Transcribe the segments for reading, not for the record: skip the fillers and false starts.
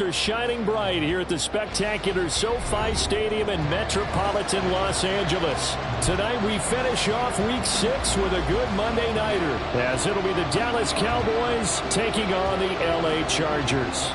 Are shining bright here at the spectacular SoFi Stadium in metropolitan Los Angeles. Tonight we finish off Week 6 with a good Monday nighter, as it'll be the Dallas Cowboys taking on the LA Chargers.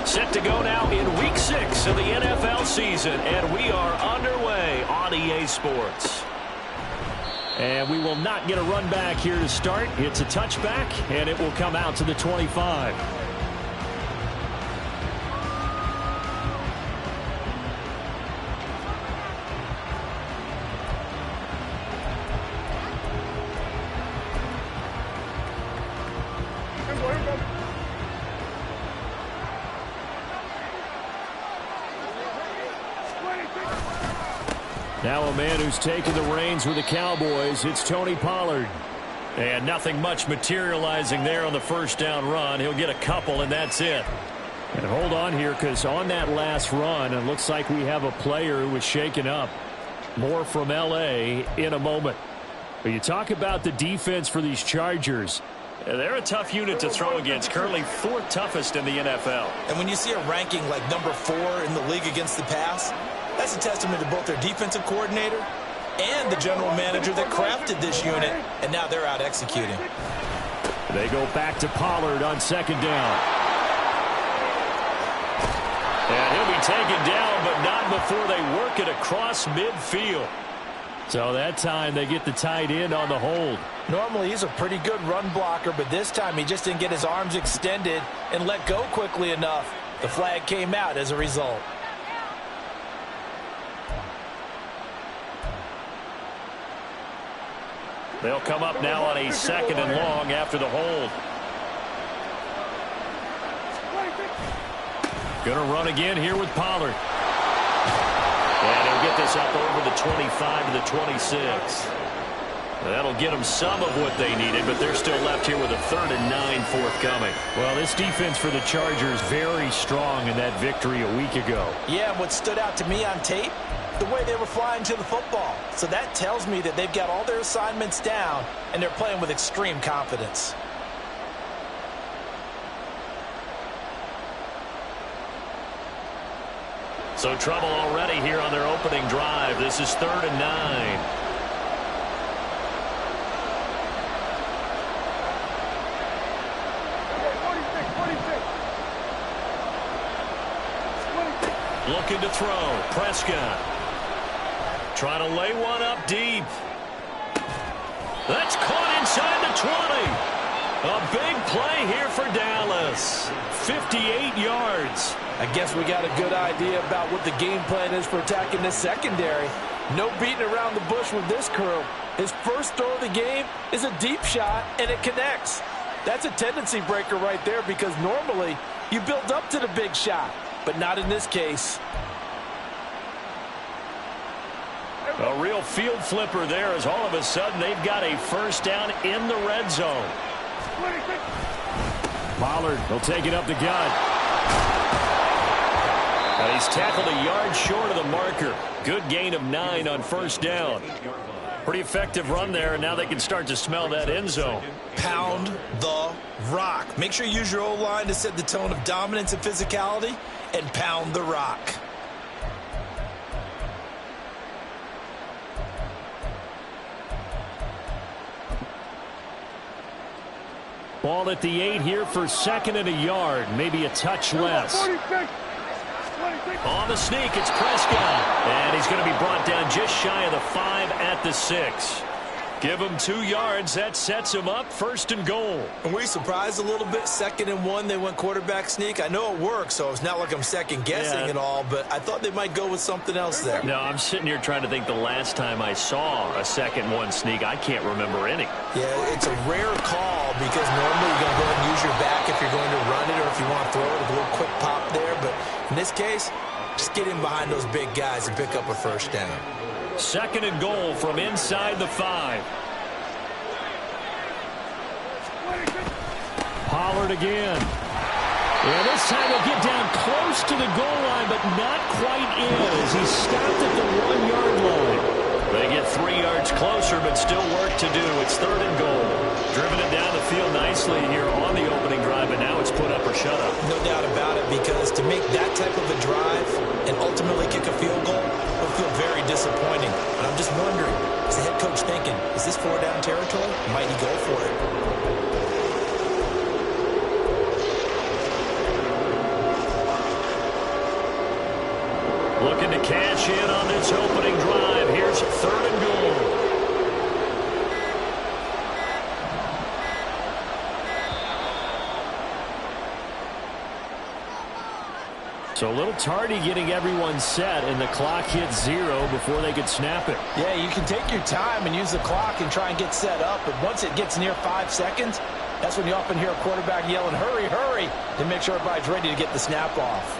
Set to go now in Week 6 of the NFL season, and we are underway on EA Sports. And we will not get a run back here to start. It's a touchback, and it will come out to the 25. Now a man who's taken the reins with the Cowboys, it's Tony Pollard. And nothing much materializing there on the first down run. He'll get a couple, and that's it. And hold on here, because on that last run, it looks like we have a player who was shaken up. More from L.A. in a moment. But you talk about the defense for these Chargers. They're a tough unit to throw against, currently 4th toughest in the NFL. And when you see a ranking like number 4 in the league against the pass, that's a testament to both their defensive coordinator and the general manager that crafted this unit, and now they're out executing. They go back to Pollard on second down. And he'll be taken down, but not before they work it across midfield. So that time they get the tight end on the hold. Normally he's a pretty good run blocker, but this time he just didn't get his arms extended and let go quickly enough. The flag came out as a result. They'll come up now on a 2nd and long after the hold. Going to run again here with Pollard. And he'll get this up over the 25 to the 26. That'll get them some of what they needed, but they're still left here with a 3rd and 9 forthcoming. Well, this defense for the Chargers very strong in that victory a week ago. Yeah, what stood out to me on tape, the way they were flying to the football. So that tells me that they've got all their assignments down, and they're playing with extreme confidence. So trouble already here on their opening drive. This is 3rd and 9. Looking to throw. Prescott. Trying to lay one up deep. That's caught inside the 20. A big play here for Dallas. 58 yards. I guess we got a good idea about what the game plan is for attacking this secondary. No beating around the bush with this crew. His first throw of the game is a deep shot, and it connects. That's a tendency breaker right there, because normally you build up to the big shot, but not in this case. A real field flipper there, as all of a sudden they've got a first down in the red zone. Pollard will take it up the gut. And he's tackled a yard short of the marker. Good gain of 9 on first down. Pretty effective run there, and now they can start to smell that end zone. Pound the rock. Make sure you use your O-line to set the tone of dominance and physicality, and pound the rock. Ball at the 8 here for 2nd and a yard. Maybe a touch less. On the sneak, it's Prescott. And he's going to be brought down just shy of the 5 at the 6. Give him 2 yards. That sets him up 1st and goal. And we surprised a little bit. 2nd and 1, they went quarterback sneak. I know it works, so it's not like I'm second-guessing at all, but I thought they might go with something else there. No, I'm sitting here trying to think the last time I saw a 2nd-1 sneak. I can't remember any. Yeah, it's a rare call, because normally you're going to go ahead and use your back if you're going to run it or if you want to throw it, a little quick pop there. But in this case, just get in behind those big guys and pick up a first down. 2nd and goal from inside the 5. Pollard again. And this time he'll get down close to the goal line, but not quite in as he stopped at the 1-yard line. They get 3 yards closer, but still work to do. It's 3rd and goal. Driven it down the field nicely here on the opening drive, and now it's put up or shut up. No doubt about it, because to make that type of a drive and ultimately kick a field goal will feel very disappointing. And I'm just wondering, is the head coach thinking, is this 4-down territory? Might he go for it? Looking to cash in on this opening drive. Here's 3rd and goal. So a little tardy getting everyone set, and the clock hits 0 before they could snap it. Yeah, you can take your time and use the clock and try and get set up, but once it gets near 5 seconds, that's when you often hear a quarterback yelling, hurry, hurry, to make sure everybody's ready to get the snap off.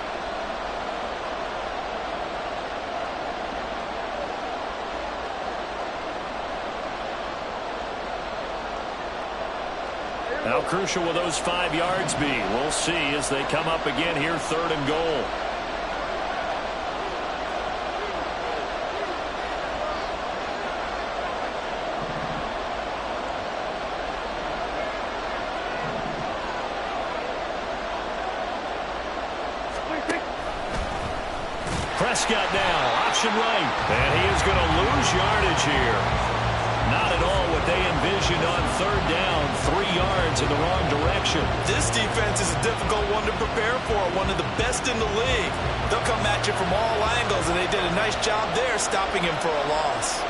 How crucial will those 5 yards be? We'll see as they come up again here, 3rd and goal. Prescott now, option right, and he is going to lose yardage here. Not at all what they envisioned on 3rd down, 3 yards in the wrong direction. This defense is a difficult one to prepare for, one of the best in the league. They'll come at you from all angles, and they did a nice job there stopping him for a loss.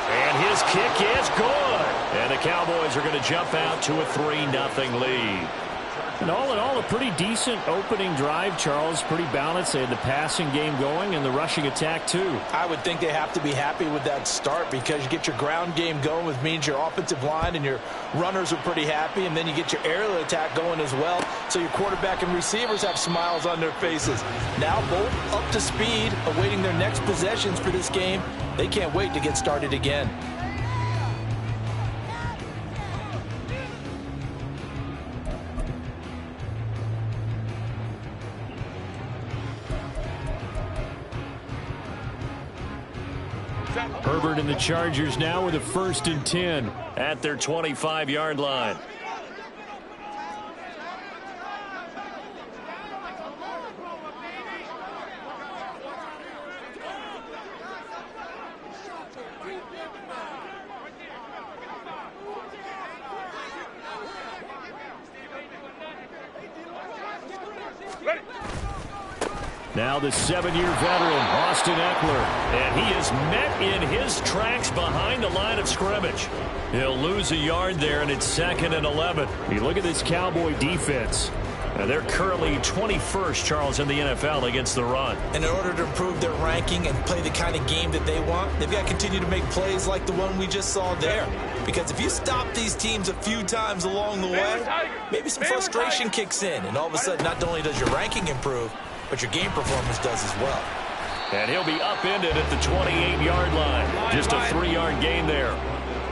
And his kick is good. And the Cowboys are going to jump out to a 3-0 lead. And all in all, a pretty decent opening drive, Charles. Pretty balanced. They had the passing game going and the rushing attack, too. I would think they have to be happy with that start because you get your ground game going, which means your offensive line and your runners are pretty happy, and then you get your aerial attack going as well, so your quarterback and receivers have smiles on their faces. Now both up to speed, awaiting their next possessions for this game. They can't wait to get started again. Herbert and the Chargers now with a 1st and 10 at their 25-yard line. Now the 7-year veteran, Austin Eckler, and he is met in his tracks behind the line of scrimmage. He'll lose a yard there, and it's 2nd and 11. You look at this Cowboy defense. They're currently 21st, Charles, in the NFL against the run. And in order to improve their ranking and play the kind of game that they want, they've got to continue to make plays like the one we just saw there. Because if you stop these teams a few times along the way, maybe some frustration kicks in, and all of a sudden not only does your ranking improve, but your game performance does as well. And he'll be upended at the 28-yard line. Just a 3-yard gain there.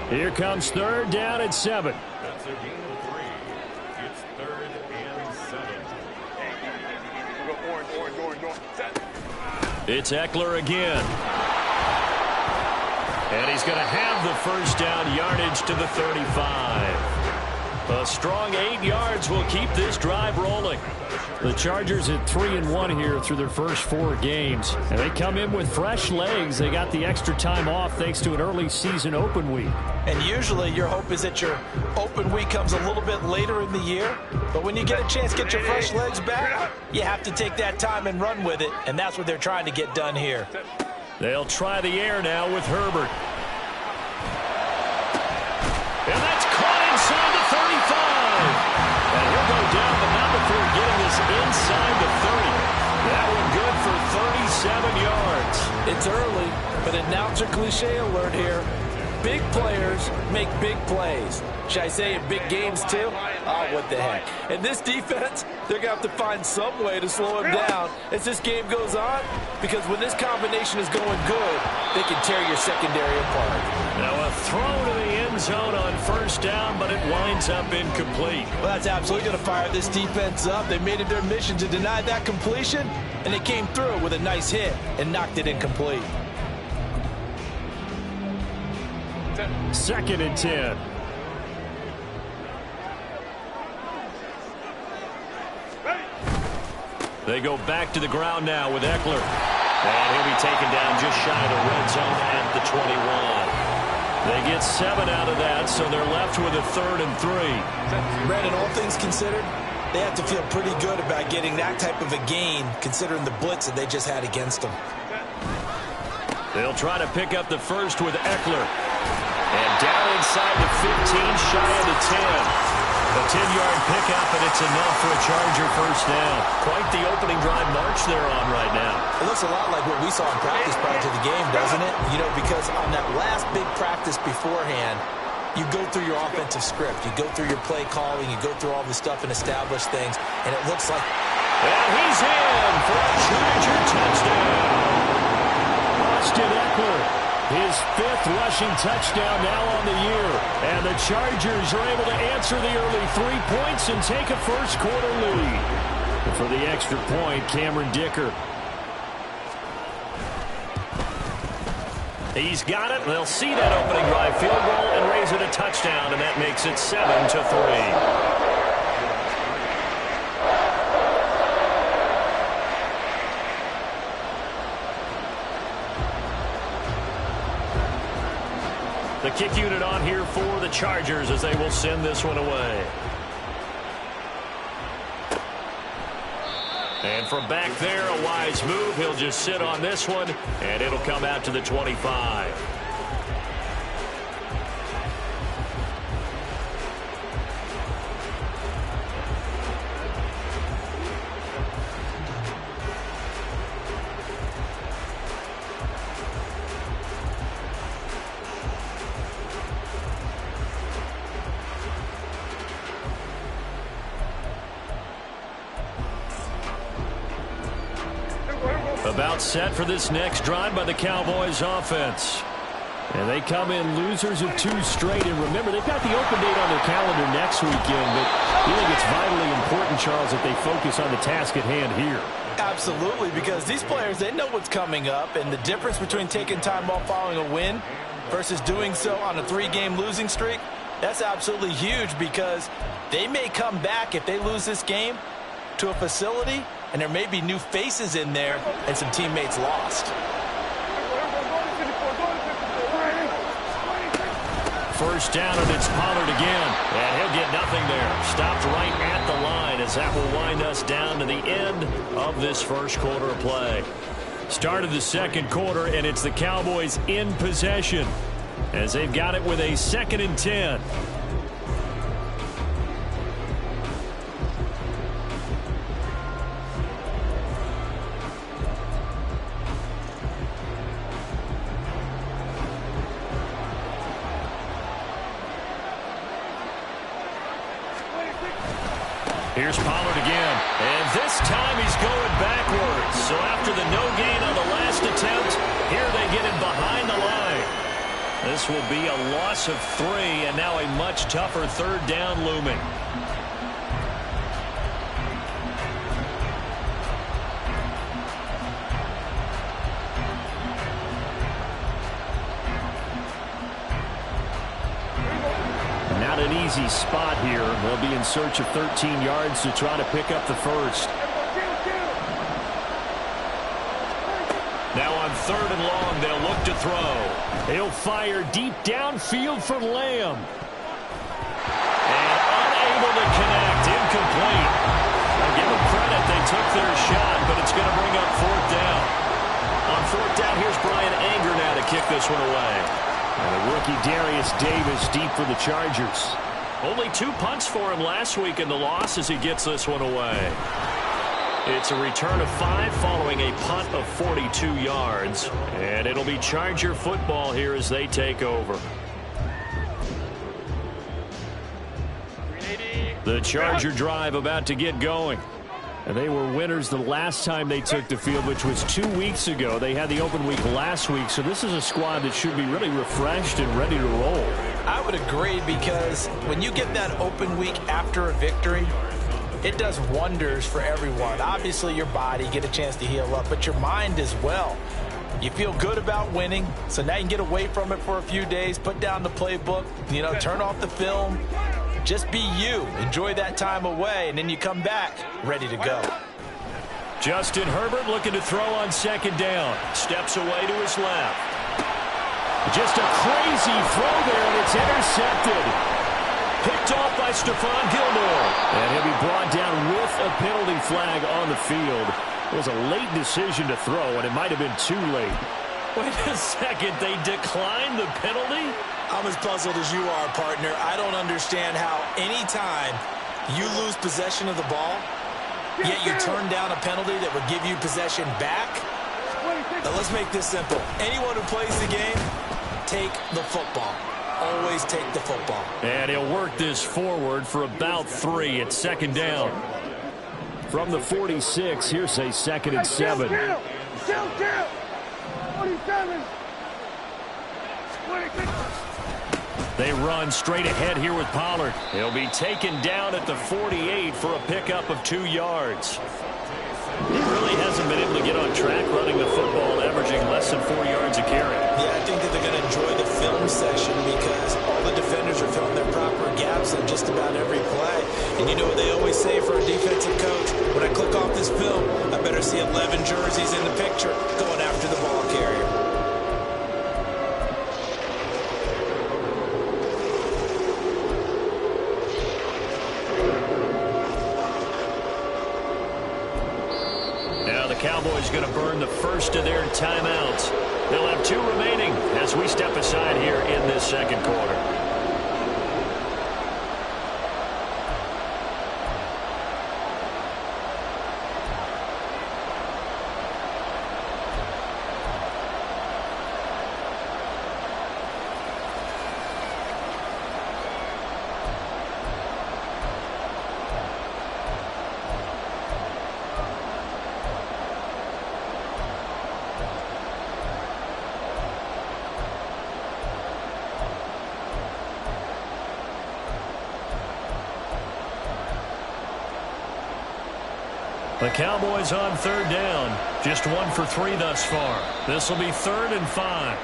Here comes 3rd down and 7. That's a gain of 3. It's 3rd and 7. It's Eckler again. And he's going to have the 1st down yardage to the 35. A strong 8 yards will keep this drive rolling. The Chargers at 3-1 here through their first 4 games. And they come in with fresh legs. They got the extra time off thanks to an early season open week. And usually your hope is that your open week comes a little bit later in the year. But when you get a chance to get your fresh legs back, you have to take that time and run with it. And that's what they're trying to get done here. They'll try the air now with Herbert. And that's caught inside the 35. And he'll go down, but not before getting this inside the 30. That one good for 37 yards. It's early, but announcer cliche alert here. big players make big plays. Should I say in big games too? Oh, what the heck. And this defense, they're going to have to find some way to slow him down as this game goes on, because when this combination is going good, they can tear your secondary apart. Now a throw to the end zone on first down, but it winds up incomplete. Well, that's absolutely going to fire this defense up. They made it their mission to deny that completion, and they came through with a nice hit and knocked it incomplete. 2nd and 10. They go back to the ground now with Eckler. And he'll be taken down just shy of the red zone at the 21. They get 7 out of that, so they're left with a 3rd and 3. Brandon, all things considered, they have to feel pretty good about getting that type of a gain, considering the blitz that they just had against them. They'll try to pick up the first with Eckler. And down inside the 15, shy of the 10. A 10-yard pickup, and it's enough for a Charger first down. Quite the opening drive march they're on right now. It looks a lot like what we saw in practice prior to the game, doesn't it? You know, because on that last big practice beforehand, you go through your offensive script. You go through your play calling. You go through all the stuff and establish things. And it looks like... And he's in for a Charger touchdown. Austin Eckler, his 5th rushing touchdown now on the year. And the Chargers are able to answer the early 3 points and take a first-quarter lead. And for the extra point, Cameron Dicker. He's got it. They'll see that opening drive field goal and raise it a touchdown, and that makes it 7-3. The kick unit on here for the Chargers as they will send this one away. And from back there, a wise move. He'll just sit on this one, and it'll come out to the 25. About set for this next drive by the Cowboys offense. And they come in losers of 2 straight. And remember, they've got the open date on their calendar next weekend. But I think it's vitally important, Charles, that they focus on the task at hand here. Absolutely, because these players, they know what's coming up. And the difference between taking time off following a win versus doing so on a 3-game losing streak, that's absolutely huge, because they may come back if they lose this game to a facility, and there may be new faces in there and some teammates lost. First down, and it's Pollard again. And he'll get nothing there. Stopped right at the line as that will wind us down to the end of this first quarter of play. Start of the second quarter, and it's the Cowboys in possession as they've got it with a 2nd and 10. Here's Pollard again, and this time he's going backwards. So after the no gain on the last attempt, here they get him behind the line. This will be a loss of 3, and now a much tougher 3rd down looming. Not an easy spot here. They'll be in search of 13 yards to try to pick up the first. Now on 3rd and long, they'll look to throw. He'll fire deep downfield for Lamb. And unable to connect. Incomplete. I'll give them credit. They took their shot, but it's going to bring up 4th down. On 4th down, here's Brian Anger now to kick this one away. And the rookie Darius Davis deep for the Chargers. Only 2 punts for him last week in the loss as he gets this one away. It's a return of 5 following a punt of 42 yards. And it'll be Charger football here as they take over. The Charger drive about to get going. And they were winners the last time they took the field, which was 2 weeks ago. They had the open week last week, so this is a squad that should be really refreshed and ready to roll. I would agree, because when you get that open week after a victory, it does wonders for everyone. Obviously, your body get a chance to heal up, but your mind as well. You feel good about winning, so now you can get away from it for a few days, put down the playbook, turn off the film. Just be you. Enjoy that time away, and then you come back ready to go. Justin Herbert looking to throw on second down. Steps away to his left. Just a crazy throw there, and it's intercepted. Picked off by Stephon Gilmore. And he'll be brought down with a penalty flag on the field. It was a late decision to throw, and it might have been too late. Wait a second. They declined the penalty? I'm as puzzled as you are, partner. I don't understand how any time you lose possession of the ball, yet you turn down a penalty that would give you possession back. Now let's make this simple. Anyone who plays the game, take the football. Always take the football. And he'll work this forward for about 3 at second down. From the 46, here's a 2nd and 7. 47. 26. They run straight ahead here with Pollard. He'll be taken down at the 48 for a pickup of 2 yards. He really hasn't been able to get on track running the football, averaging less than 4 yards a carry. Yeah, I think that they're going to enjoy the film session because all the defenders are filling their proper gaps in just about every play. And you know what they always say for a defensive coach? When I click off this film, I better see 11 jerseys in the picture going after the ball carrier. Cowboys going to burn the first of their timeouts. They'll have 2 remaining as we step aside here in this second quarter. The Cowboys on 3rd down. Just 1 for 3 thus far. This will be 3rd and 5.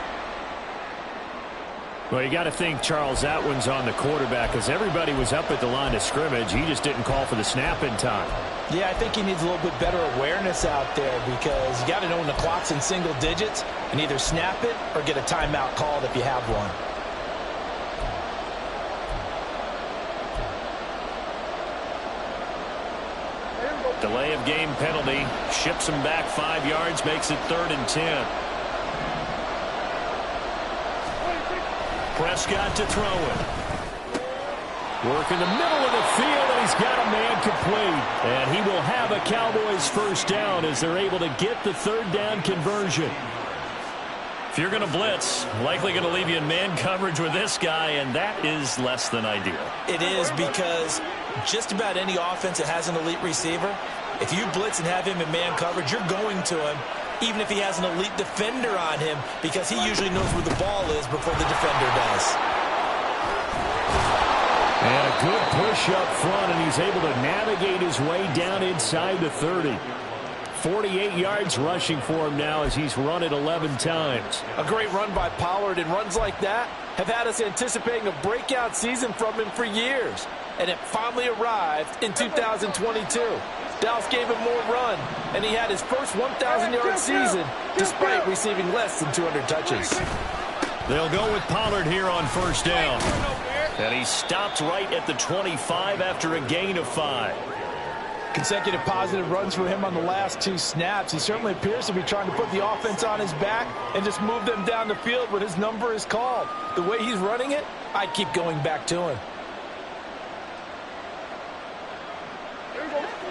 Well, you got to think, Charles, that one's on the quarterback because everybody was up at the line of scrimmage. He just didn't call for the snap in time. Yeah, I think he needs a little bit better awareness out there because you got to know when the clock's in single digits and either snap it or get a timeout called if you have one. Delay of game penalty. Ships him back 5 yards. Makes it 3rd and 10. Prescott to throw it. Work in the middle of the field, and he's got a man complete. And he will have a Cowboys first down as they're able to get the 3rd down conversion. If you're going to blitz, likely going to leave you in man coverage with this guy, and that is less than ideal. It is because just about any offense that has an elite receiver, if you blitz and have him in man coverage, you're going to him, even if he has an elite defender on him, because he usually knows where the ball is before the defender does. And a good push up front, and he's able to navigate his way down inside the 30. 48 yards rushing for him now as he's run it 11 times. A great run by Pollard, and runs like that have had us anticipating a breakout season from him for years. And it finally arrived in 2022. Dallas gave him more run, and he had his first 1,000-yard season despite receiving less than 200 touches. They'll go with Pollard here on 1st down. And he stopped right at the 25 after a gain of 5. Consecutive positive runs for him on the last 2 snaps. He certainly appears to be trying to put the offense on his back and just move them down the field when his number is called. The way he's running it, I'd keep going back to him.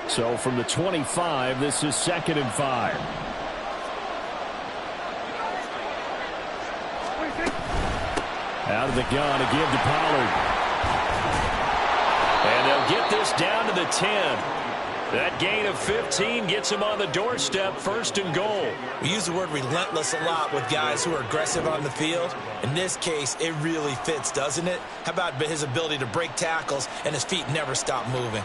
So from the 25, this is 2nd and 5. Out of the gun to give to Pollard. And they'll get this down to the 10. That gain of 15 gets him on the doorstep, 1st and goal. We use the word relentless a lot with guys who are aggressive on the field. In this case, it really fits, doesn't it? How about his ability to break tackles and his feet never stop moving?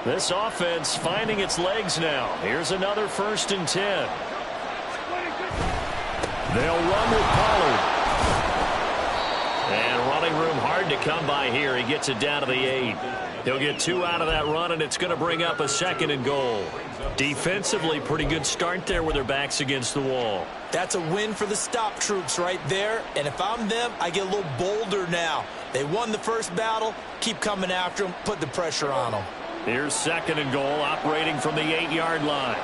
This offense finding its legs now. Here's another 1st and 10. They'll run with Pollard. And running room hard to come by here. He gets it down to the 8. He'll get 2 out of that run, and it's going to bring up a 2nd and goal. Defensively, pretty good start there with their backs against the wall. That's a win for the stop troops right there. And if I'm them, I get a little bolder now. They won the first battle. Keep coming after them. Put the pressure on them. Here's 2nd and goal, operating from the 8-yard line.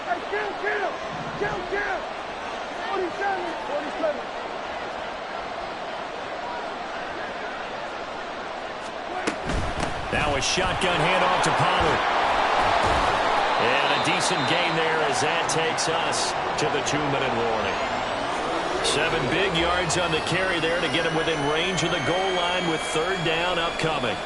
Hey, kill. 47. Now a shotgun handoff to Pollard. And a decent gain there as that takes us to the 2-minute warning. 7 big yards on the carry there to get him within range of the goal line with 3rd down upcoming.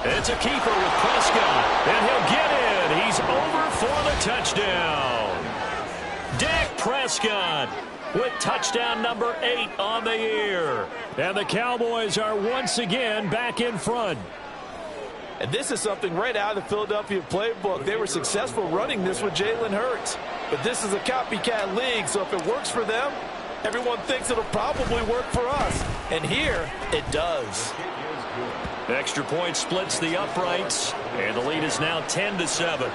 It's a keeper with Prescott, and he'll get in. He's over for the touchdown. Dak Prescott with touchdown number 8 on the year. And the Cowboys are once again back in front. And this is something right out of the Philadelphia playbook. They were successful running this with Jalen Hurts. But this is a copycat league, so if it works for them, everyone thinks it'll probably work for us. And here, it does. Extra point splits the uprights, and the lead is now 10-7.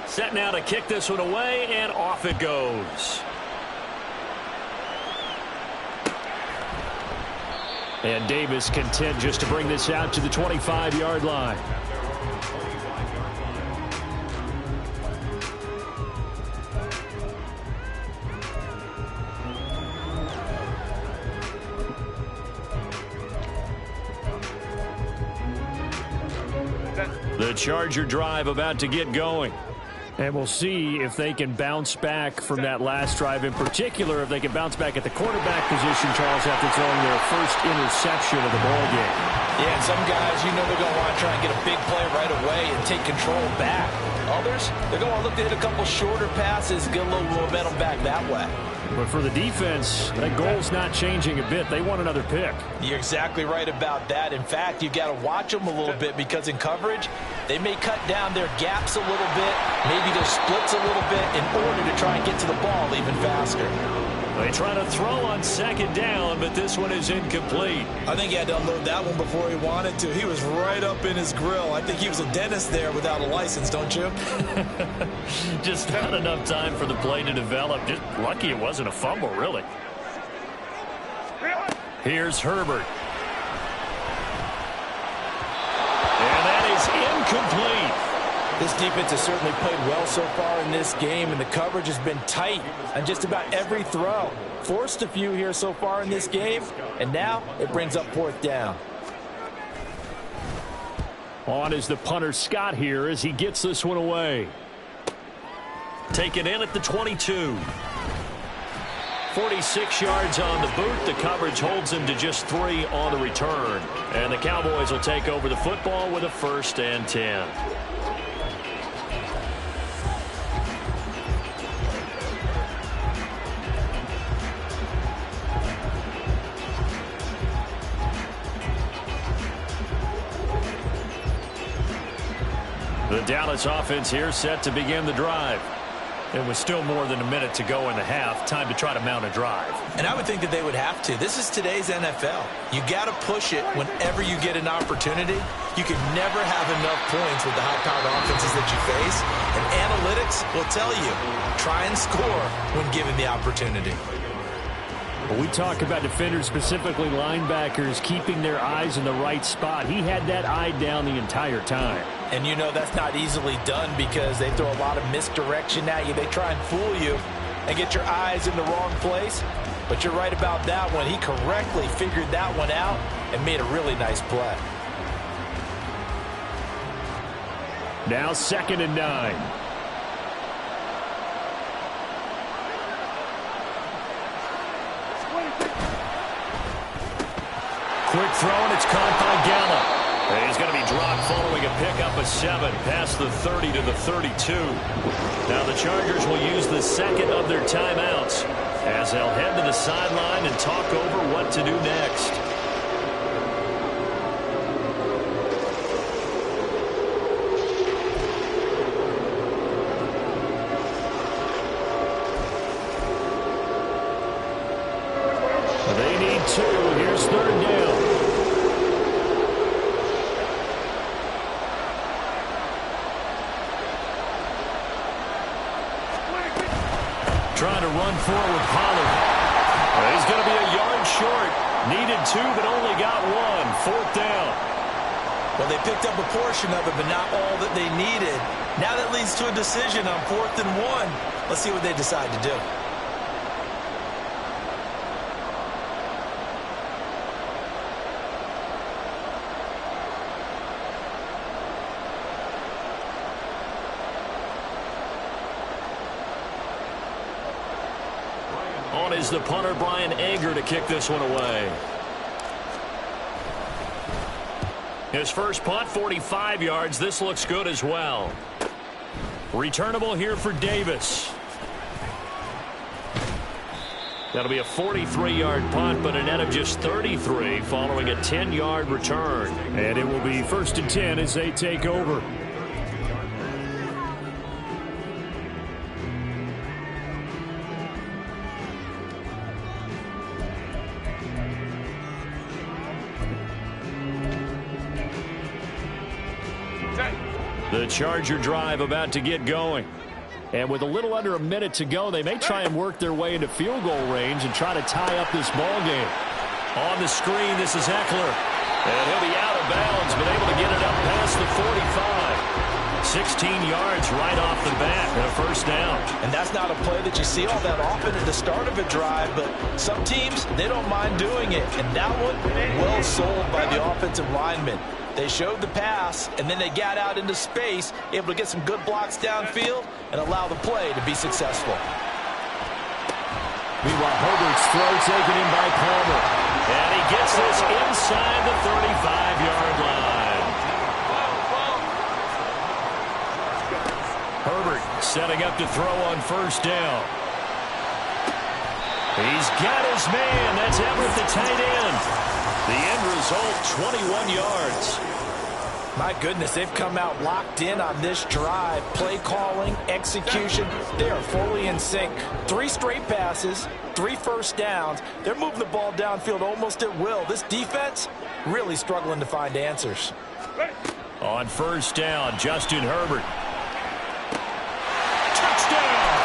Set now to kick this one away, and off it goes. And Davis content just to bring this out to the 25-yard line. The Charger drive about to get going. And we'll see if they can bounce back from that last drive. In particular, if they can bounce back at the quarterback position, Charles, after throwing their first interception of the ball game. Yeah, and some guys, you know they're going to want to try and get a big play right away and take control back. Others, they're going to look to hit a couple shorter passes, get a little momentum back that way. But for the defense, that goal's not changing a bit. They want another pick. You're exactly right about that. In fact, you've got to watch them a little bit because in coverage, they may cut down their gaps a little bit, maybe their splits a little bit in order to try and get to the ball even faster. They try to throw on 2nd down, but this one is incomplete. I think he had to unload that one before he wanted to. He was right up in his grill. I think he was a dentist there without a license, don't you? Just not enough time for the play to develop. Just lucky it wasn't a fumble, really. Here's Herbert. And that is incomplete. This defense has certainly played well so far in this game, and the coverage has been tight on just about every throw. Forced a few here so far in this game, and now it brings up 4th down. On is the punter Scott here as he gets this one away. Taken in at the 22. 46 yards on the boot. The coverage holds him to just 3 on the return. And the Cowboys will take over the football with a 1st and 10. The Dallas offense here set to begin the drive. And with still more than a minute to go in the half, time to try to mount a drive. And I would think that they would have to. This is today's NFL. You got to push it whenever you get an opportunity. You can never have enough points with the high-powered offenses that you face. And analytics will tell you, try and score when given the opportunity. When we talk about defenders, specifically linebackers, keeping their eyes in the right spot, he had that eye down the entire time. And you know that's not easily done because they throw a lot of misdirection at you. They try and fool you and get your eyes in the wrong place. But you're right about that one. He correctly figured that one out and made a really nice play. Now 2nd and 9. Quick throw, and it's caught by Dallac. He's going to be dropped following a pickup of 7 past the 30 to the 32. Now the Chargers will use the second of their timeouts as they'll head to the sideline and talk over what to do next. They need 2. Here's 3rd down. Trying to run forward with Pollard. He's going to be a yard short. Needed 2, but only got 1. 4th down. Well, they picked up a portion of it, but not all that they needed. Now that leads to a decision on 4th and 1. Let's see what they decide to do. On is the punter, Brian Ager, to kick this one away. His first punt, 45 yards. This looks good as well. Returnable here for Davis. That'll be a 43-yard punt, but a net of just 33 following a 10-yard return. And it will be 1st and 10 as they take over. The Charger drive about to get going. And with a little under a minute to go, they may try and work their way into field goal range and try to tie up this ball game. On the screen, this is Eckler. And he'll be out of bounds, but able to get it up past the 45. 16 yards right off the bat and a 1st down. And that's not a play that you see all that often at the start of a drive, but some teams, they don't mind doing it. And that one, well sold by the offensive lineman. They showed the pass, and then they got out into space, able to get some good blocks downfield and allow the play to be successful. Meanwhile, Herbert's throw taken in by Palmer. And he gets this inside the 35-yard line. Herbert setting up to throw on 1st down. He's got his man. That's Everett, the tight end. The end result, 21 yards. My goodness, they've come out locked in on this drive. Play calling, execution, they are fully in sync. 3 straight passes, 3 first downs. They're moving the ball downfield almost at will. This defense really struggling to find answers. On 1st down, Justin Herbert. Touchdown!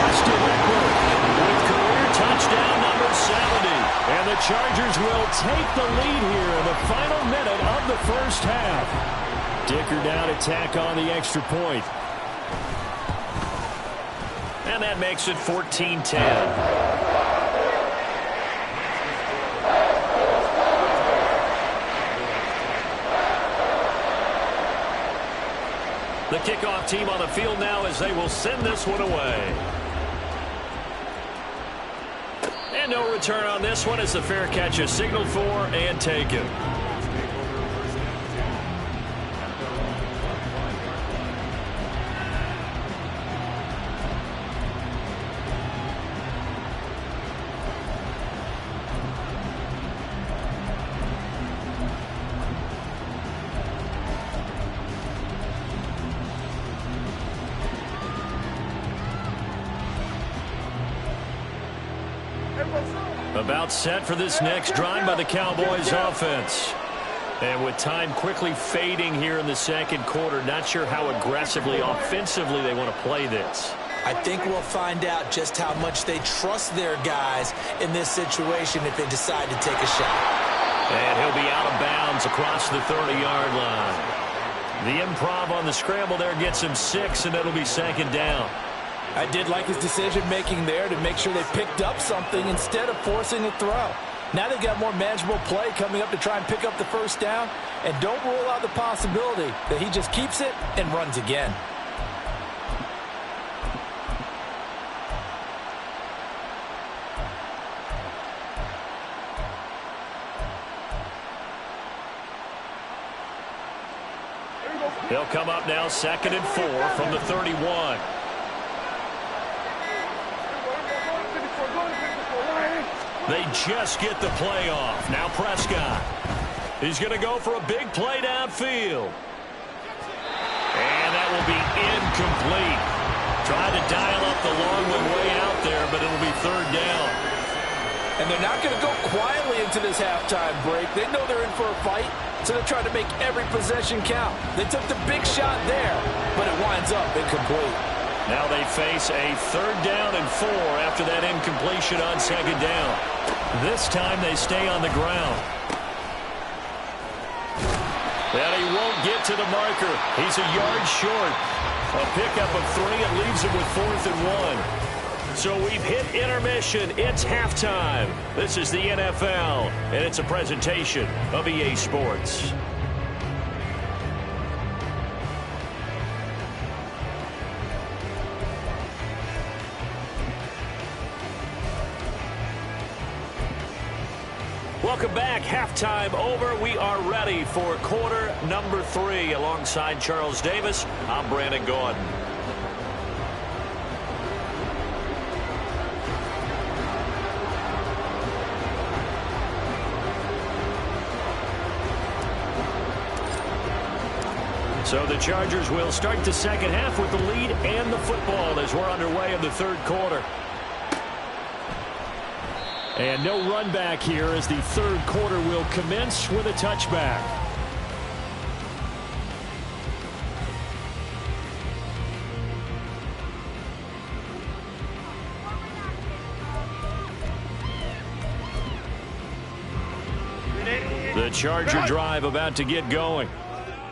Austin Eckler with career touchdown number 70. And the Chargers will take the lead here in the final minute of the 1st half. Dicker down to tack on the extra point. And that makes it 14-10. The kickoff team on the field now as they will send this one away. And no return on this one as the fair catch is signaled for and taken. About set for this next drive by the Cowboys offense. And with time quickly fading here in the second quarter, not sure how aggressively, offensively they want to play this. I think we'll find out just how much they trust their guys in this situation if they decide to take a shot. And he'll be out of bounds across the 30-yard line. The improv on the scramble there gets him 6, and it'll be second down. I did like his decision-making there to make sure they picked up something instead of forcing a throw. Now they've got more manageable play coming up to try and pick up the first down, and don't rule out the possibility that he just keeps it and runs again. They'll come up now 2nd and 4 from the 31. They just get the play off. Now Prescott. He's going to go for a big play downfield. And that will be incomplete. Tried to dial up the long one way out there, but it'll be 3rd down. And they're not going to go quietly into this halftime break. They know they're in for a fight, so they're trying to make every possession count. They took the big shot there, but it winds up incomplete. Now they face a 3rd down and 4 after that incompletion on 2nd down. This time they stay on the ground. And he won't get to the marker. He's a yard short. A pickup of 3 and leaves him with 4th and 1. So we've hit intermission. It's halftime. This is the NFL, and it's a presentation of EA Sports. Welcome back. Halftime over. We are ready for quarter number 3. Alongside Charles Davis, I'm Brandon Gordon. So the Chargers will start the second half with the lead and the football as we're underway in the 3rd quarter. And no run back here as the 3rd quarter will commence with a touchback. The Charger drive about to get going.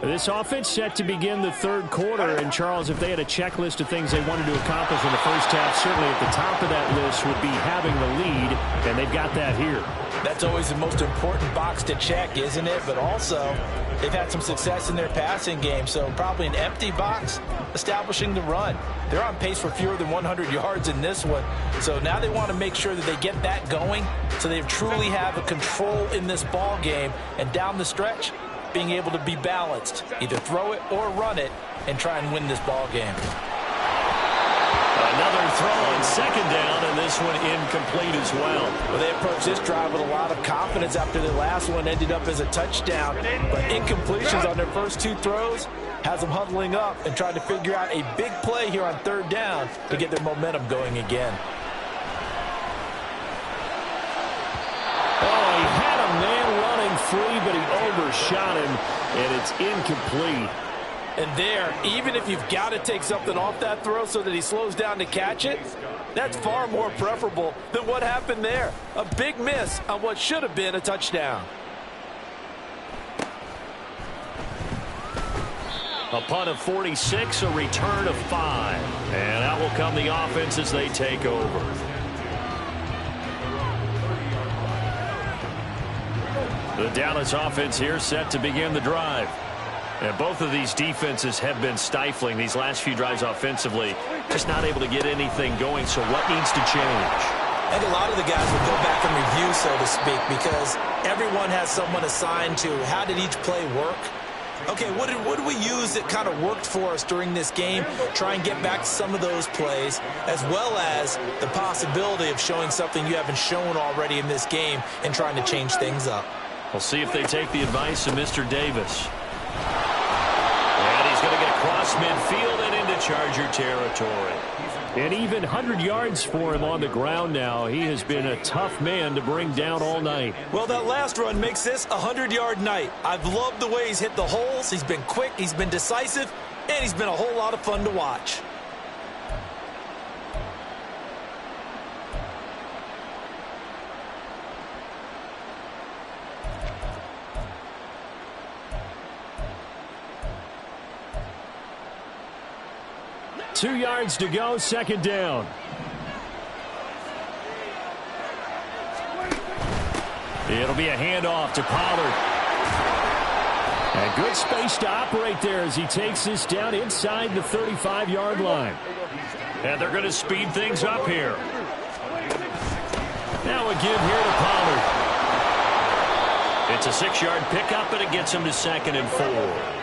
This offense set to begin the 3rd quarter, and Charles, if they had a checklist of things they wanted to accomplish in the first half, certainly at the top of that list would be having the lead, and they've got that here. That's always the most important box to check, isn't it? But also, they've had some success in their passing game, so probably an empty box establishing the run. They're on pace for fewer than 100 yards in this one, so now they want to make sure that they get that going so they truly have a control in this ball game, and down the stretch, being able to be balanced, either throw it or run it, and try and win this ball game. Another throw on 2nd down, and this one incomplete as well. Well, they approached this drive with a lot of confidence after the last one ended up as a touchdown, but incompletions on their first 2 throws has them huddling up and trying to figure out a big play here on 3rd down to get their momentum going again. Oh, he had a man running free, but he overshot him, and it's incomplete. And there, even if you've got to take something off that throw so that he slows down to catch it, that's far more preferable than what happened there. A big miss on what should have been a touchdown. A punt of 46, a return of 5. And out will come the offense as they take over. The Dallas offense here set to begin the drive. And both of these defenses have been stifling these last few drives offensively. Just not able to get anything going, so what needs to change? I think a lot of the guys will go back and review, so to speak, because everyone has someone assigned to how did each play work. Okay, what did we use that kind of worked for us during this game? Try and get back to some of those plays, as well as the possibility of showing something you haven't shown already in this game and trying to change things up. We'll see if they take the advice of Mr. Davis. And he's going to get across midfield and into Charger territory. And even 100 yards for him on the ground now. He has been a tough man to bring down all night. Well, that last run makes this a 100-yard night. I've loved the way he's hit the holes. He's been quick, he's been decisive, and he's been a whole lot of fun to watch. Two yards to go, second down. It'll be a handoff to Pollard. And good space to operate there as he takes this down inside the 35-yard line. And they're going to speed things up here. Now a give here to Pollard. It's a 6-yard pickup, and it gets him to 2nd and 4.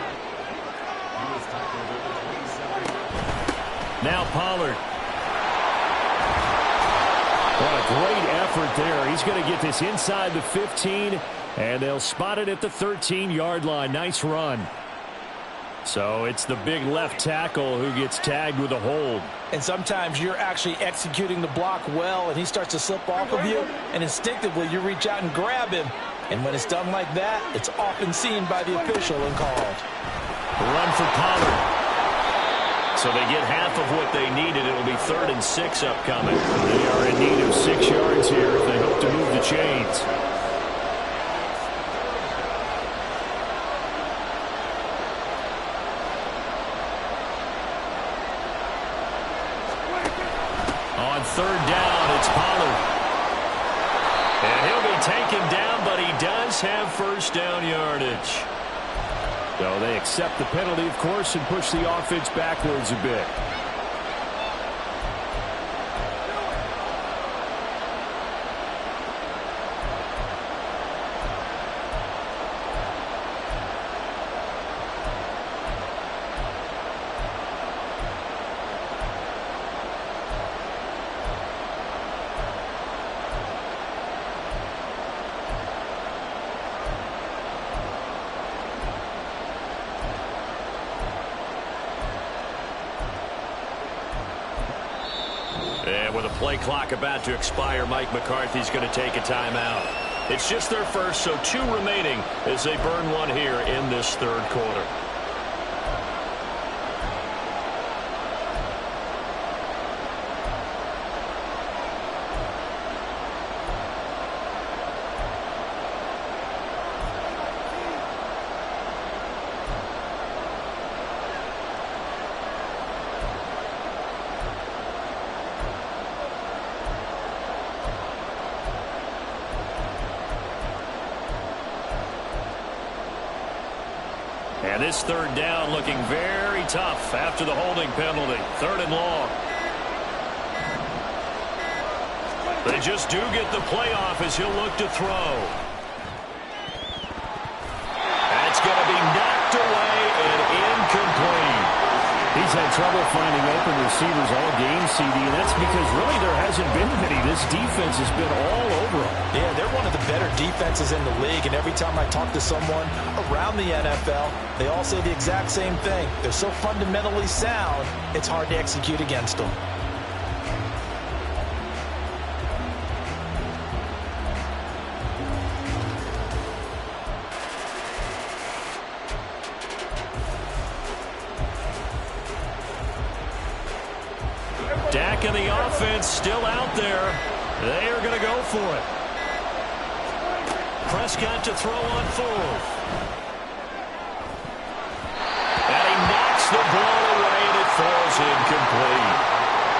Now Pollard. What a great effort there. He's going to get this inside the 15, and they'll spot it at the 13-yard line. Nice run. So it's the big left tackle who gets tagged with a hold. And sometimes you're actually executing the block well, and he starts to slip off of you, and instinctively you reach out and grab him. And when it's done like that, it's often seen by the official and called. Run for Pollard. So they get half of what they needed. It'll be 3rd and 6 upcoming. They are in need of 6 yards here if they hope to move the chains. On 3rd down, it's Pollard. And he'll be taken down, but he does have first down yardage. So they accept the penalty, of course, and push the offense backwards a bit. And with a play clock about to expire, Mike McCarthy's going to take a timeout. It's just their first, so 2 remaining as they burn one here in this 3rd quarter. And this 3rd down looking very tough after the holding penalty. 3rd and long. They just do get the playoff as he'll look to throw. That's going to be knocked away and incomplete. He's had trouble finding open receivers all game, CD, and that's because really there hasn't been many. This defense has been all over them. Yeah, they're one of the better defenses in the league, and every time I talk to someone around the NFL, they all say the exact same thing. They're so fundamentally sound, it's hard to execute against them. Dak and the offense still out there. They are going to go for it. Prescott to throw on 4th. And he knocks the ball away, and it falls incomplete.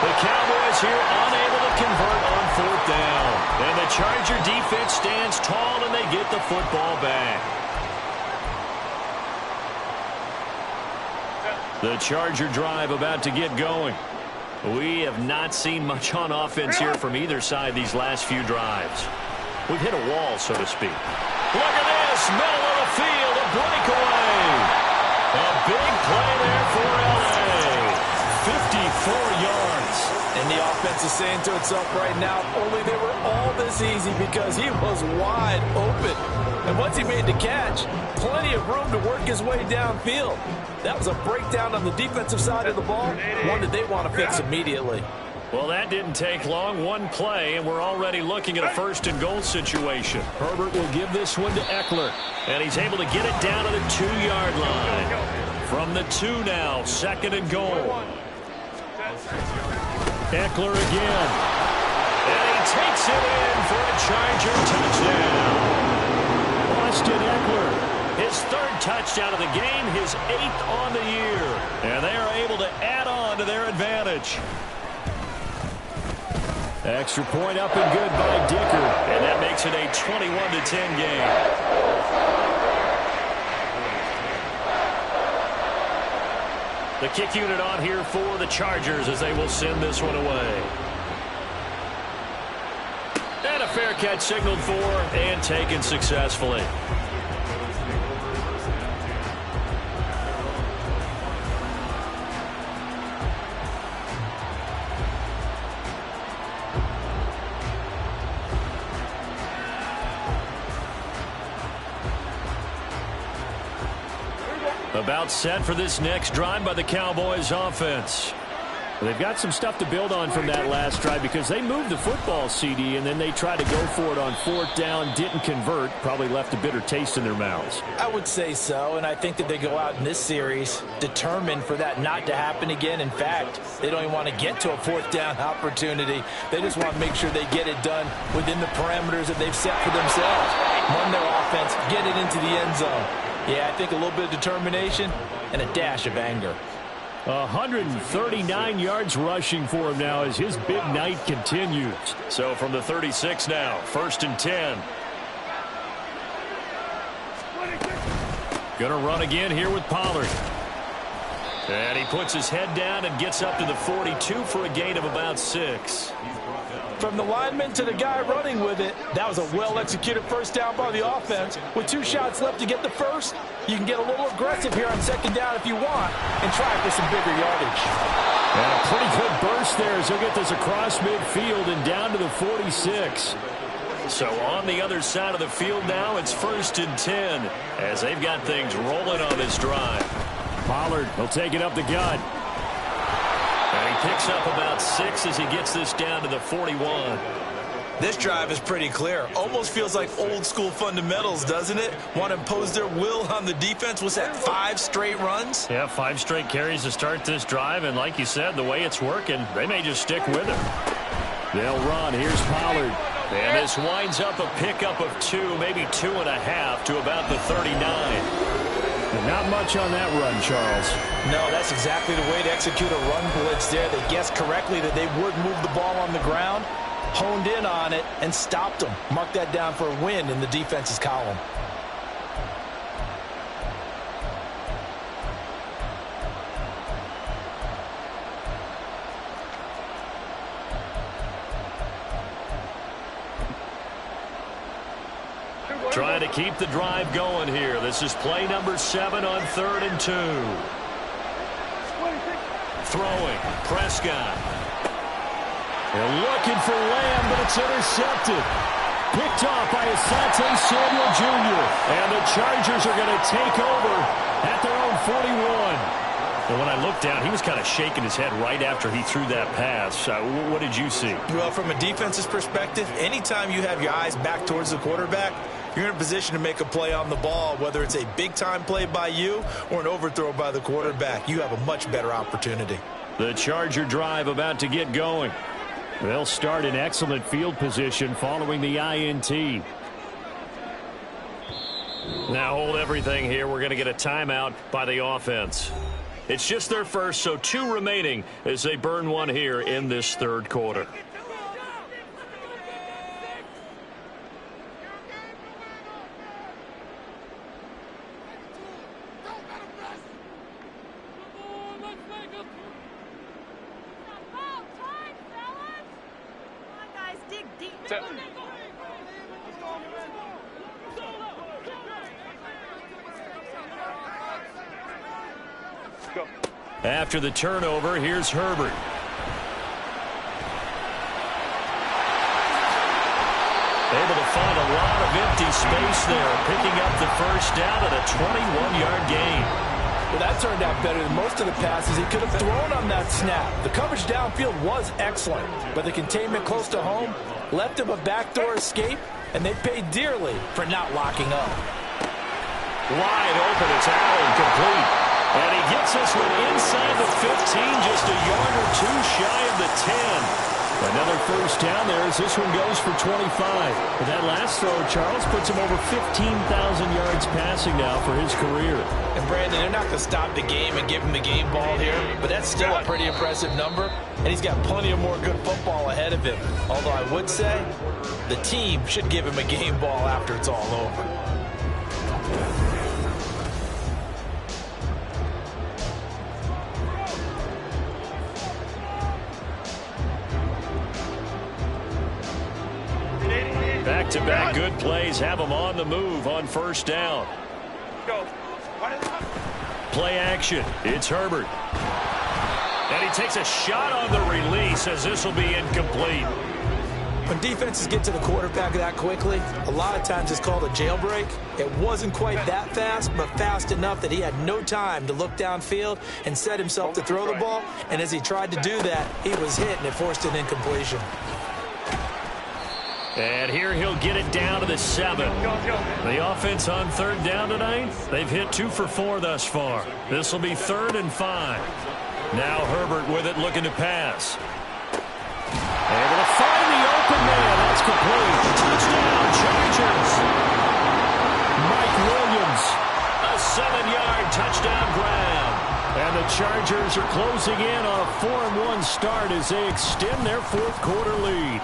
The Cowboys here unable to convert on 4th down. And the Charger defense stands tall, and they get the football back. The Charger drive about to get going. We have not seen much on offense here from either side these last few drives. We've hit a wall, so to speak. Look at this, middle of the field, a breakaway. A big play there for L.A. 54 yards. And the offense is saying to itself right now, only they were all this easy because he was wide open. And once he made the catch, plenty of room to work his way downfield. That was a breakdown on the defensive side of the ball, one that they want to fix immediately. Well, that didn't take long. One play, and we're already looking at a first-and-goal situation. Herbert will give this one to Eckler, and he's able to get it down to the 2-yard line. From the 2 now, second and goal. Eckler again. And he takes it in for a Charger touchdown. Austin Eckler, his 3rd touchdown of the game, his 8th on the year. And they are able to add on to their advantage. Extra point up and good by Dicker. And that makes it a 21-10 game. The kick unit on here for the Chargers as they will send this one away. And a fair catch signaled for and taken successfully. About set for this next drive by the Cowboys offense. They've got some stuff to build on from that last drive because they moved the football, CD, and then they tried to go for it on 4th down, didn't convert, probably left a bitter taste in their mouths. I would say so, and I think that they go out in this series determined for that not to happen again. In fact, they don't even want to get to a 4th down opportunity. They just want to make sure they get it done within the parameters that they've set for themselves. Run their offense, get it into the end zone. Yeah, I think a little bit of determination and a dash of anger. 139 yards rushing for him now as his big night continues. So from the 36 now, 1st and 10. Gonna run again here with Pollard. And he puts his head down and gets up to the 42 for a gain of about 6. From the lineman to the guy running with it, that was a well-executed first down by the offense. With 2 shots left to get the first, you can get a little aggressive here on 2nd down if you want and try for some bigger yardage. And a pretty good burst there as he'll get this across midfield and down to the 46. So on the other side of the field now, it's 1st and 10 as they've got things rolling on this drive. Pollard, he'll take it up the gut. And he picks up about 6 as he gets this down to the 41. This drive is pretty clear. Almost feels like old school fundamentals, doesn't it? Want to impose their will on the defense. Was that 5 straight runs? Yeah, 5 straight carries to start this drive. And like you said, the way it's working, they may just stick with it. They'll run. Here's Pollard. And this winds up a pickup of 2, maybe 2.5 to about the 39. Not much on that run, Charles. No, that's exactly the way to execute a run blitz there. They guessed correctly that they would move the ball on the ground, honed in on it, and stopped them. Mark that down for a win in the defense's column. Trying to keep the drive going here. This is play number 7 on 3rd and 2. Throwing. Prescott. They're looking for Lamb, but it's intercepted. Picked off by Asante Samuel Jr. And the Chargers are going to take over at their own 41. And when I looked down, he was kind of shaking his head right after he threw that pass. What did you see? Well, from a defense's perspective, anytime you have your eyes back towards the quarterback, you're in a position to make a play on the ball, whether it's a big-time play by you or an overthrow by the quarterback. You have a much better opportunity. The Charger drive about to get going. They'll start in excellent field position following the INT. Now hold everything here. We're going to get a timeout by the offense. It's just their first, so 2 remaining as they burn one here in this 3rd quarter. After the turnover, here's Herbert. Able to find a lot of empty space there, picking up the first down at a 21-yard gain. Well, that turned out better than most of the passes he could have thrown on that snap. The coverage downfield was excellent, but the containment close to home left him a backdoor escape, and they paid dearly for not locking up. Wide open, it's Allen, complete. And he gets this one inside the 15, just a yard or two shy of the 10. Another first down there as this one goes for 25. But that last throw, Charles, puts him over 15,000 yards passing now for his career. And Brandon, they're not going to stop the game and give him the game ball here, but that's still a pretty impressive number, and he's got plenty of more good football ahead of him. Although I would say the team should give him a game ball after it's all over. Back-to-back good plays have him on the move on first down. Play action. It's Herbert. And he takes a shot on the release as this will be incomplete. When defenses get to the quarterback that quickly, a lot of times it's called a jailbreak. It wasn't quite that fast, but fast enough that he had no time to look downfield and set himself to throw the ball. And as he tried to do that, he was hit, and it forced an incompletion. And here he'll get it down to the 7. The offense on third down tonight, they've hit 2 for 4 thus far. This will be 3rd and 5. Now Herbert with it, looking to pass. Able to find the open man. That's complete. Touchdown, Chargers. Mike Williams, a 7-yard touchdown grab. And the Chargers are closing in on a 4-1 start as they extend their fourth quarter lead.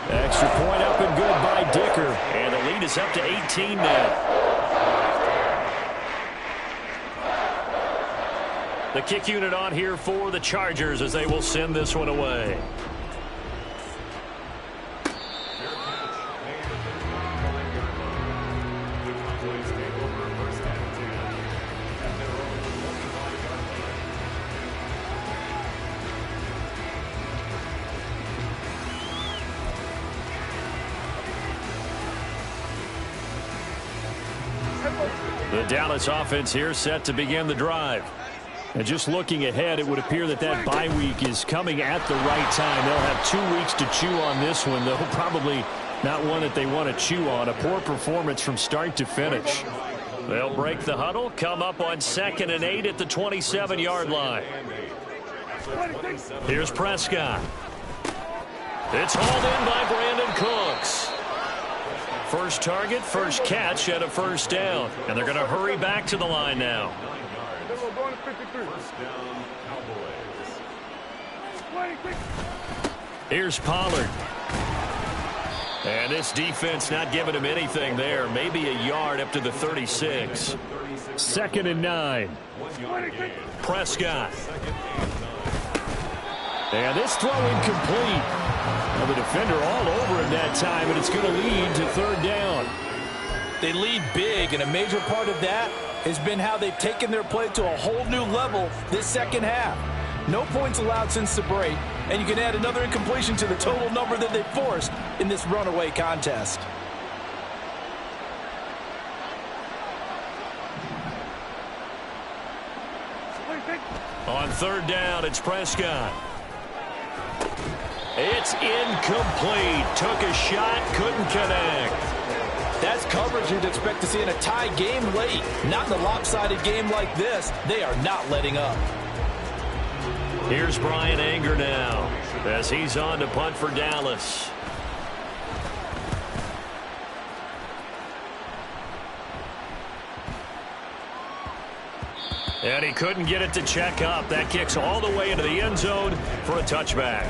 Extra point up and good by Dicker. And the lead is up to 18 now. The kick unit on here for the Chargers as they will send this one away. The Dallas offense here set to begin the drive. And just looking ahead, it would appear that that bye week is coming at the right time. They'll have 2 weeks to chew on this one, though probably not one that they want to chew on. A poor performance from start to finish. They'll break the huddle, come up on 2nd and 8 at the 27-yard line. Here's Prescott. It's hauled in by Brandon Cooks. First target, first catch at a first down. And they're going to hurry back to the line now. Here's Pollard. And this defense not giving him anything there. Maybe a yard up to the 36. 2nd and 9. Prescott. And this throw incomplete. Well, the defender all over him that time, and it's going to lead to 3rd down. They lead big, and a major part of that has been how they've taken their play to a whole new level this second half. No points allowed since the break, and you can add another incompletion to the total number that they forced in this runaway contest. On 3rd down, it's Prescott. It's incomplete. Took a shot, couldn't connect. That's coverage you'd expect to see in a tie game late. Not in a lopsided game like this. They are not letting up. Here's Brian Anger now as he's on to punt for Dallas. And he couldn't get it to check up. That kicks all the way into the end zone for a touchback.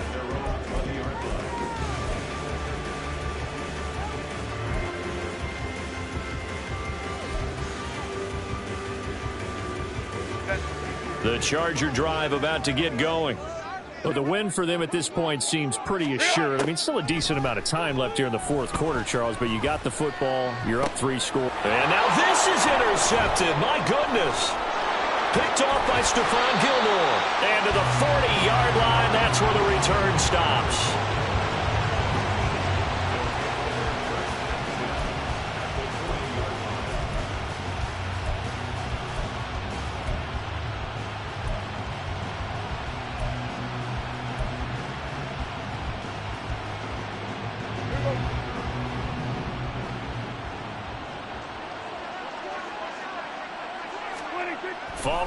The Charger drive about to get going. Well, the win for them at this point seems pretty assured. I mean, still a decent amount of time left here in the fourth quarter, Charles, but you got the football. You're up 3 scores. And now this is intercepted. My goodness. Picked off by Stephon Gilmore. And to the 40-yard line, that's where the return stops.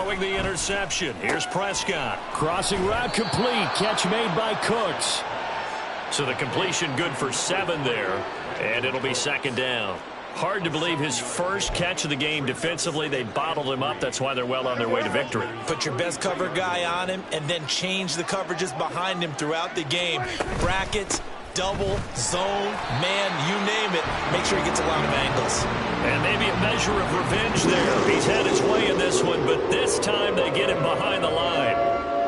following the interception. Here's Prescott. Crossing route complete. Catch made by Cooks. So the completion good for 7 there, and it'll be second down. Hard to believe his first catch of the game defensively. They bottled him up. That's why they're well on their way to victory. Put your best cover guy on him and then change the coverages behind him throughout the game. Brackets, double, zone, man, you name it. Make sure he gets a lot of angles. And maybe a measure of revenge there. He's had his way in this one, but this time they get him behind the line.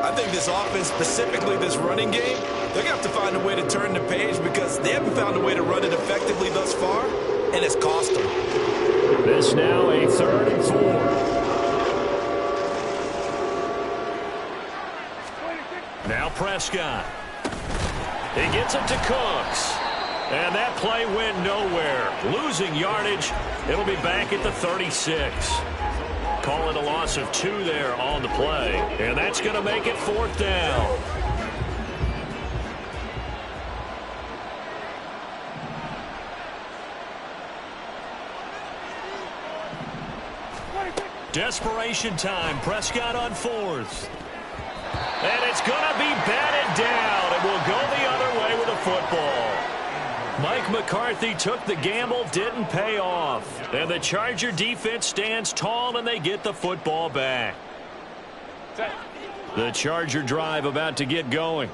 I think this offense, specifically this running game, they're going to have to find a way to turn the page because they haven't found a way to run it effectively thus far, and it's cost them. This now a 3rd and 4. Now Prescott. He gets it to Cooks. And that play went nowhere. Losing yardage. It'll be back at the 36. Call it a loss of 2 there on the play. And that's going to make it 4th down. Desperation time. Prescott on 4th. And it's going to be batted down. And will go the other way with a football. Mike McCarthy took the gamble, didn't pay off. And the Charger defense stands tall, and they get the football back. The Charger drive about to get going.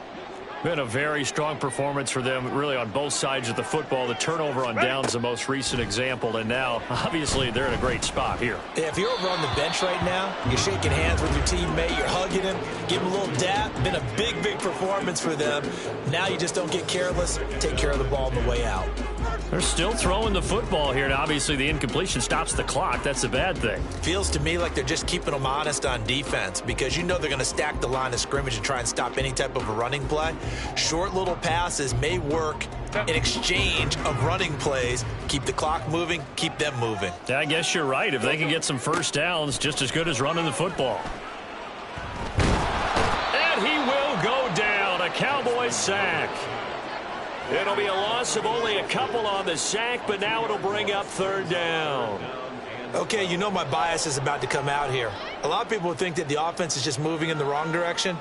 Been a very strong performance for them, really, on both sides of the football. The turnover on downs, the most recent example, and now, obviously, they're in a great spot here. Yeah, if you're over on the bench right now, you're shaking hands with your teammate, you're hugging him, give him a little dap. Been a big, big performance for them. Now you just don't get careless. Take care of the ball on the way out. They're still throwing the football here, and obviously the incompletion stops the clock. That's a bad thing. Feels to me like they're just keeping them honest on defense because you know they're going to stack the line of scrimmage and try and stop any type of a running play. Short little passes may work in exchange of running plays. Keep the clock moving, keep them moving. Yeah, I guess you're right. If they can get some first downs, just as good as running the football. And he will go down. A Cowboys sack. It'll be a loss of only a couple on the sack, but now it'll bring up 3rd down. Okay, you know my bias is about to come out here. A lot of people think that the offense is just moving in the wrong direction.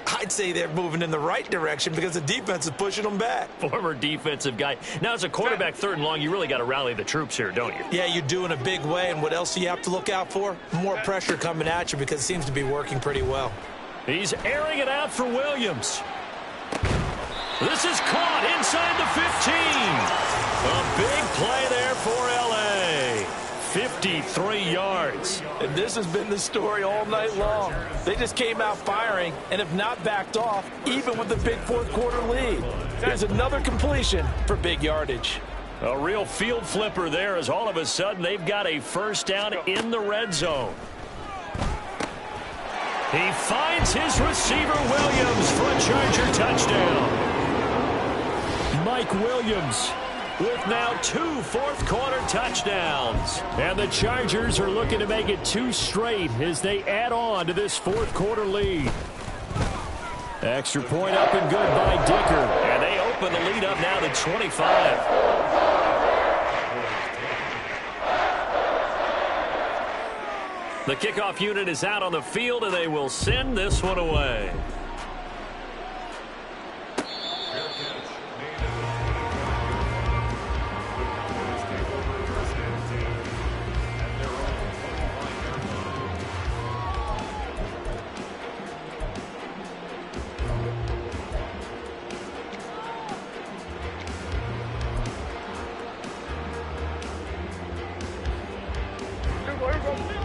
I'd say they're moving in the right direction because the defense is pushing them back. Former defensive guy. Now, as a quarterback 3rd and long, you really got to rally the troops here, don't you? Yeah, you do in a big way, and what else do you have to look out for? More pressure coming at you because it seems to be working pretty well. He's airing it out for Williams. This is caught inside the 15. A big play there for L.A. 53 yards. And this has been the story all night long. They just came out firing and have not backed off, even with the big 4th quarter lead. There's another completion for big yardage. A real field flipper there as all of a sudden they've got a first down in the red zone. He finds his receiver Williams for a Charger touchdown. Mike Williams with now 2 fourth-quarter touchdowns. And the Chargers are looking to make it 2 straight as they add on to this 4th-quarter lead. Extra point up and good by Dicker. And they open the lead up now to 25. The kickoff unit is out on the field, and they will send this one away.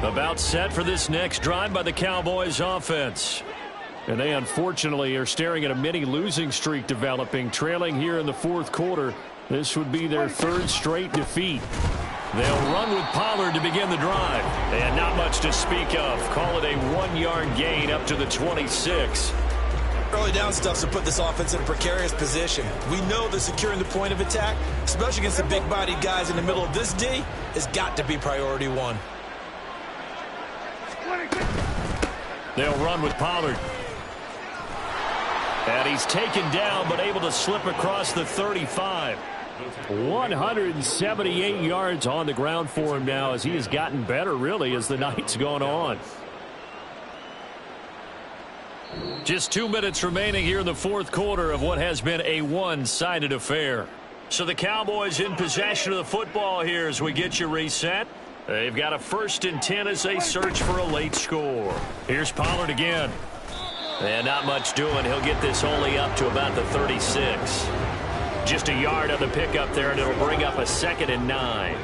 About set for this next drive by the Cowboys offense. And they unfortunately are staring at a mini losing streak developing, trailing here in the 4th quarter. This would be their 3rd straight defeat. They'll run with Pollard to begin the drive. And not much to speak of. Call it a 1-yard gain up to the 26. Early down stuff to put this offense in a precarious position. We know that securing the point of attack, especially against the big-bodied guys in the middle of this D, has got to be priority 1. They'll run with Pollard. And he's taken down, but able to slip across the 35. 178 yards on the ground for him now as he has gotten better, really, as the night's gone on. Just 2 minutes remaining here in the fourth quarter of what has been a one-sided affair. So the Cowboys in possession of the football here as we get you reset. They've got a 1st and 10 as they search for a late score. Here's Pollard again. And not much doing. He'll get this only up to about the 36. Just a yard on the pickup there, and it'll bring up a 2nd and 9.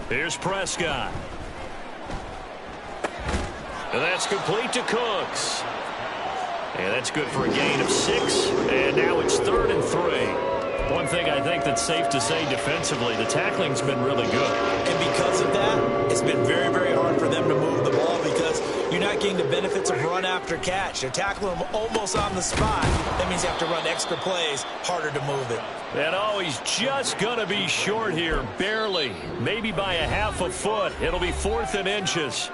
Here's Prescott. And that's complete to Cooks. And that's good for a gain of 6. And now it's 3rd and 3. One thing I think that's safe to say defensively, the tackling's been really good. And because of that, it's been very, very hard for them to move the ball because you're not getting the benefits of run after catch. They're tackling them almost on the spot. That means you have to run extra plays, harder to move it. And oh, he's just going to be short here, barely, maybe by a half a foot. It'll be 4th and inches.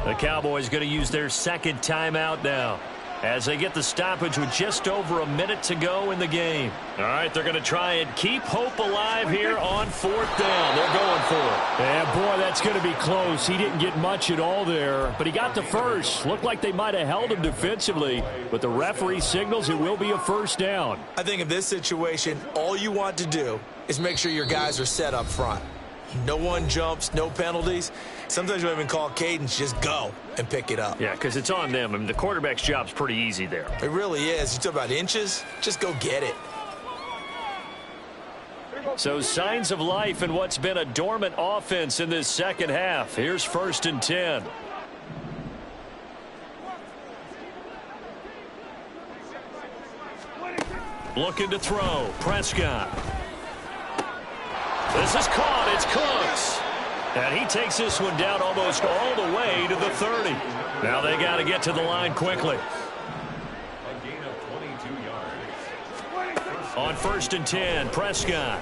The Cowboys going to use their 2nd timeout now as they get the stoppage with just over a minute to go in the game. All right, they're going to try and keep hope alive here on 4th down. They're going for it. Yeah, boy, that's going to be close. He didn't get much at all there, but he got the first. Looked like they might have held him defensively, but the referee signals it will be a 1st down. I think in this situation, all you want to do is make sure your guys are set up front. No one jumps, no penalties. Sometimes you even call cadence, just go and pick it up. Yeah, because it's on them. I mean, the quarterback's job's pretty easy there. It really is. You talk about inches, just go get it. So signs of life in what's been a dormant offense in this second half. Here's 1st and 10. Looking to throw. Prescott. This is caught. It's Cooks. And he takes this one down almost all the way to the 30. Now they got to get to the line quickly. A gain of 22 yards. On 1st and 10, Prescott.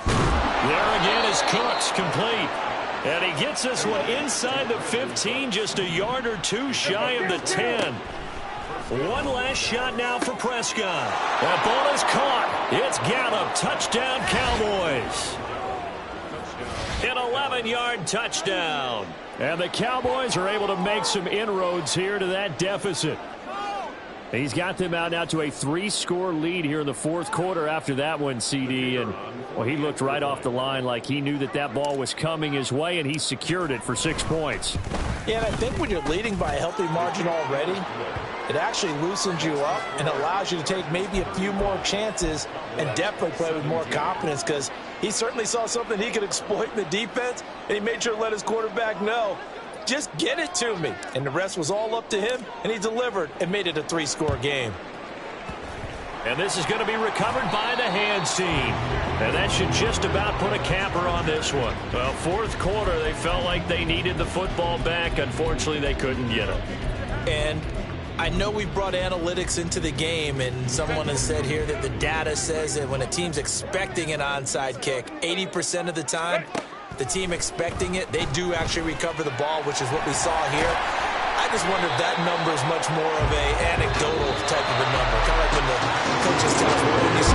There again is Cooks, complete. And he gets this one inside the 15, just a yard or 2 shy of the 10. One last shot now for Prescott. That ball is caught. It's Gallup. Touchdown, Cowboys. An 11-yard touchdown. And the Cowboys are able to make some inroads here to that deficit. He's got them out now to a 3-score lead here in the fourth quarter after that one, CD. And, well, he looked right off the line like he knew that that ball was coming his way, and he secured it for 6 points. Yeah, and I think when you're leading by a healthy margin already, it actually loosens you up and allows you to take maybe a few more chances and definitely play with more confidence because he certainly saw something he could exploit in the defense, and he made sure to let his quarterback know, just get it to me. And the rest was all up to him, and he delivered and made it a 3-score game. And this is going to be recovered by the hands team. And that should just about put a capper on this one. Well, fourth quarter, they felt like they needed the football back. Unfortunately, they couldn't get it. And I know we brought analytics into the game, and someone has said here that the data says that when a team's expecting an onside kick, 80% of the time, the team expecting it, they do actually recover the ball, which is what we saw here. I just wonder if that number is much more of a anecdotal type of a number, kind of like when the coaches tell us, well, when you